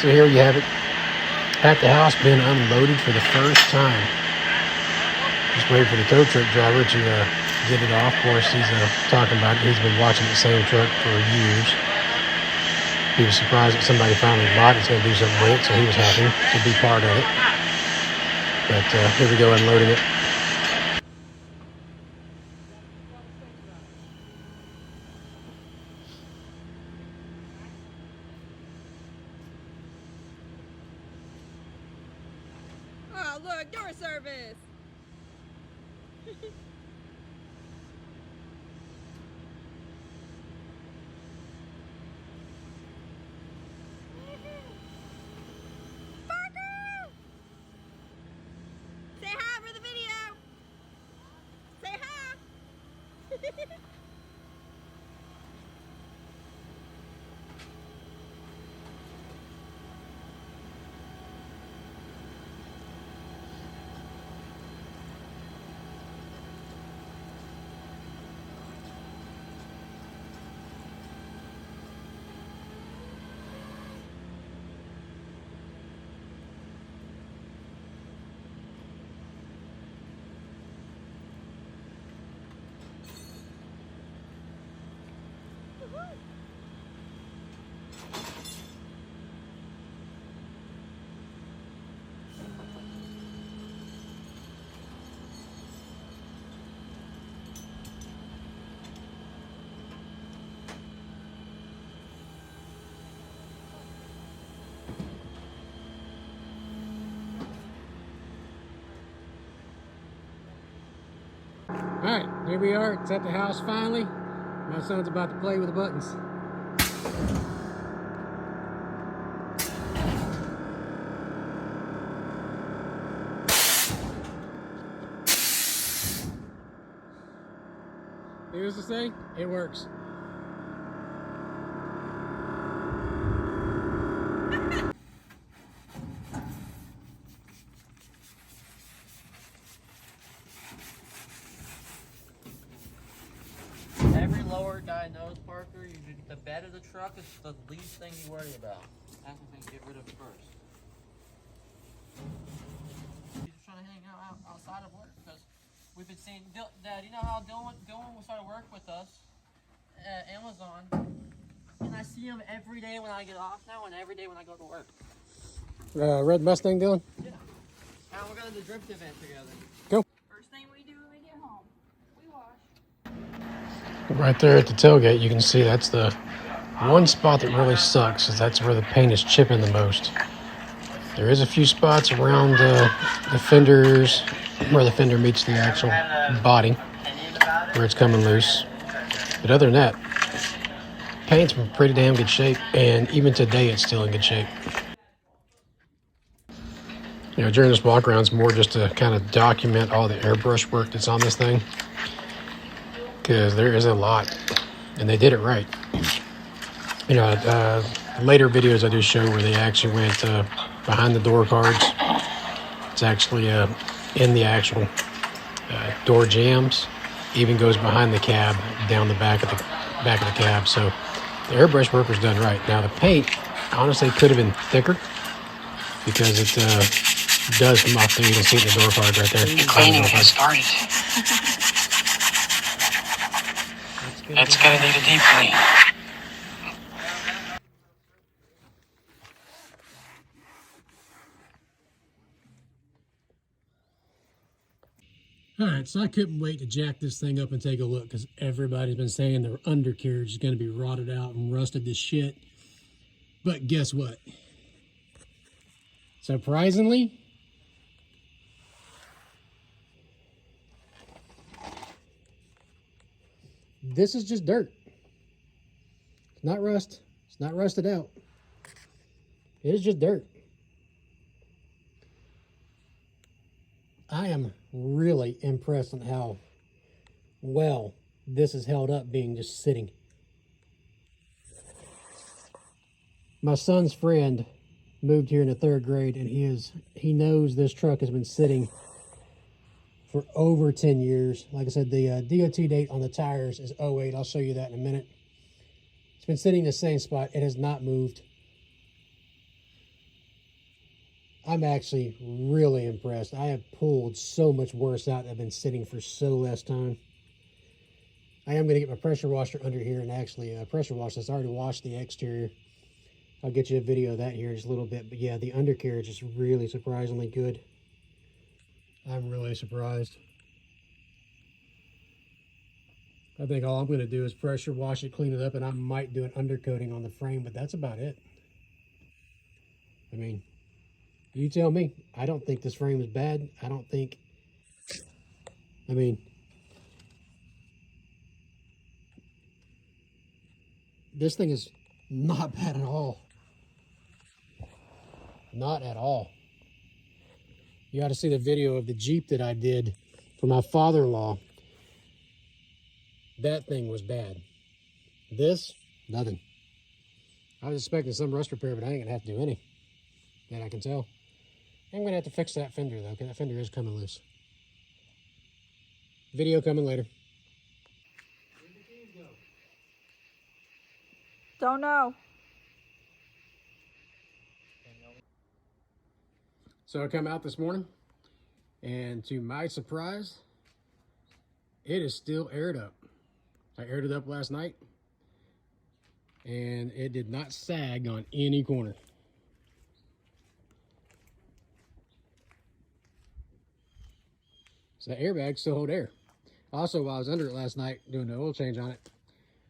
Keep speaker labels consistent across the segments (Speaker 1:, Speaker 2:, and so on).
Speaker 1: So here you have it at the house, being unloaded for the first time. Just waiting for the tow truck driver to get it off. Of course, he's talking about it. He's been watching the same truck for years. He was surprised that somebody finally bought it. It's going to do something with it, so he was happy to be part of it. But here we go, unloading it.
Speaker 2: Oh, look, door service. Parker! Say hi for the video. Say hi.
Speaker 1: All right, here we are. It's at the house finally. My son's about to play with the buttons. Needless to say, it works.
Speaker 3: Every lower guy knows, Parker, the bed of the truck is the least thing you worry about. That's the thing to get rid of first. He's just trying to hang out outside of work because we've been seeing, Dad, you know how Dylan started work with us at Amazon, and I see him every day when I get off now and every day when I go to work.
Speaker 1: Red Mustang, Dylan?
Speaker 3: Yeah. And we're going to the drift event together.
Speaker 1: Go.
Speaker 2: First thing we do when we get home, we wash.
Speaker 1: Right there at the tailgate, you can see that's the one spot that really sucks, is that's where the paint is chipping the most. There is a few spots around the fenders where the fender meets the actual body, where it's coming loose. But other than that, paint's in pretty damn good shape, and even today it's still in good shape. You know, during this walk around, it's more just to kind of document all the airbrush work that's on this thing, because there is a lot, and they did it right. You know, later videos I do show where they actually went behind the door cards. It's actually in the actual door jambs. Even goes behind the cab, down the back of the cab. So the airbrush work was done right. Now the paint, honestly, could have been thicker because it does come off there. You can see it in the door cards right there.
Speaker 4: The cleaning has started. It's gonna need a deep clean.
Speaker 1: All right, so I couldn't wait to jack this thing up and take a look because everybody's been saying the undercarriage is going to be rotted out and rusted to shit. But guess what? Surprisingly, this is just dirt. It's not rust. It's not rusted out. It is just dirt. I am really impressed on how well this is held up being just sitting. My son's friend moved here in the 3rd grade, and he knows this truck has been sitting for over 10 years. Like I said, the DOT date on the tires is 08. I'll show you that in a minute. It's been sitting in the same spot. It has not moved. I'm actually really impressed. I have pulled so much worse out that I've been sitting for so less time. I am going to get my pressure washer under here and actually pressure wash this. I already washed the exterior. I'll get you a video of that here in just a little bit. But yeah, the undercarriage is really surprisingly good. I'm really surprised. I think all I'm going to do is pressure wash it, clean it up, and I might do an undercoating on the frame, but that's about it. I mean, you tell me. I don't think this frame is bad. I don't think, I mean, this thing is not bad at all. Not at all. You ought to see the video of the Jeep that I did for my father-in-law. That thing was bad. This, nothing. I was expecting some rust repair, but I ain't gonna have to do any that I can tell. I'm gonna have to fix that fender though, because that fender is coming loose. Video coming later. Where'd the keys go?
Speaker 2: Don't know.
Speaker 1: So I come out this morning, and to my surprise, it is still aired up. I aired it up last night, and it did not sag on any corner. So the airbags still hold air. Also, while I was under it last night doing the oil change on it,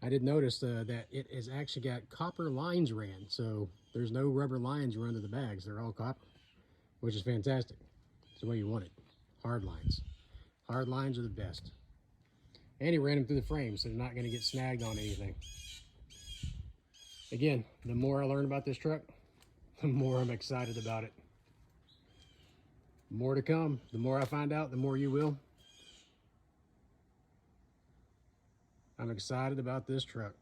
Speaker 1: I did notice that it has actually got copper lines ran. So there's no rubber lines run to the bags. They're all copper, which is fantastic. It's the way you want it. Hard lines. Hard lines are the best. And he ran them through the frame, so they're not going to get snagged on anything. Again, the more I learn about this truck, the more I'm excited about it. More to come. The more I find out, the more you will. I'm excited about this truck.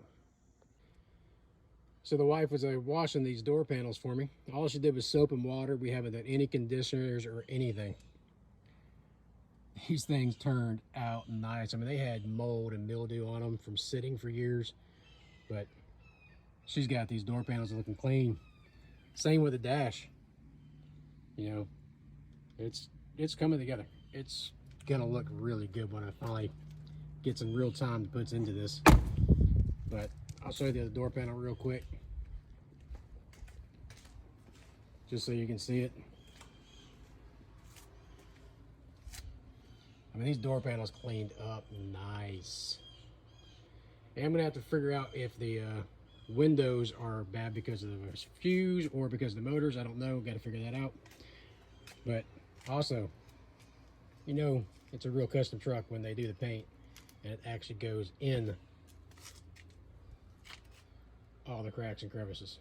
Speaker 1: So the wife was washing these door panels for me. All she did was soap and water. We haven't done any conditioners or anything. These things turned out nice. I mean, they had mold and mildew on them from sitting for years, but she's got these door panels looking clean. Same with the dash. You know, it's coming together. It's gonna look really good when I finally get some real time to put into this. But I'll show you the other door panel real quick, just so you can see it. I mean, these door panels cleaned up nice. And I'm gonna have to figure out if the windows are bad because of the fuse or because of the motors. I don't know, got to figure that out. But also, you know, it's a real custom truck when they do the paint and it actually goes in all the cracks and crevices.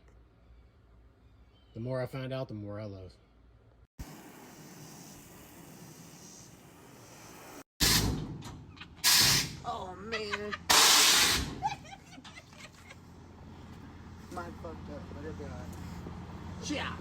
Speaker 1: The more I find out, the more I love.
Speaker 3: Oh man. Mine fucked up, but it'll be alright. Yeah.